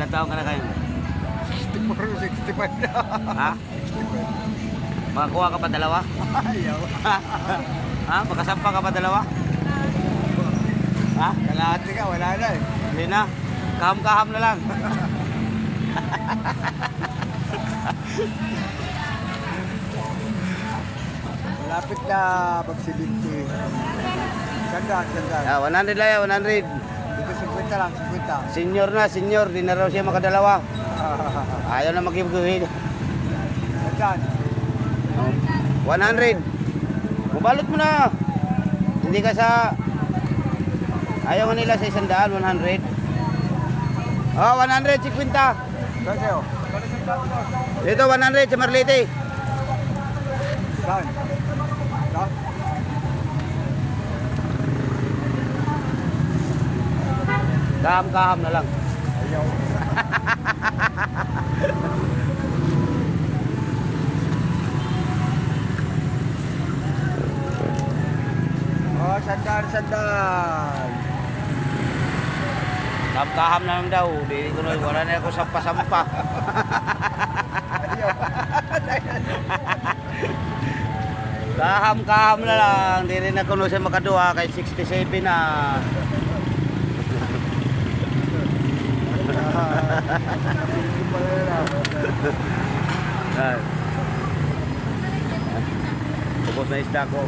Ilang taon ka na kayo? 64, 65 na. Ha? 65. Makakuha ka pa dalawa? Ayaw. Ha? Makasampa ka pa dalawa? Ha? Kalahati ka, wala na eh. Hindi na. Kaham-kaham na lang. Malapit na magsilinti. Sandaan. Ah, 100 lang yan, 100. Dito 50 lang, 50. Senior na, senior. Di na raw siya makadalawa. Ayaw na mag-giveaway. Sandaan. 100. Mubalot mo na. Hindi ka sa... Ayaw nga nila sa 100, 100. Oh, 100, 50. Sa'yo. Dito, 100 sa Marlite. Saan? Saan? Kaham-kaham na lang. Ayaw. Oh, sandaan. Kaham-kaham na lang daw. Di ko na, wala na ako sampa-sampa. Kaham-kaham na lang. Di rin ako na siya makaduha kay 67 na. Tapos na isda ko.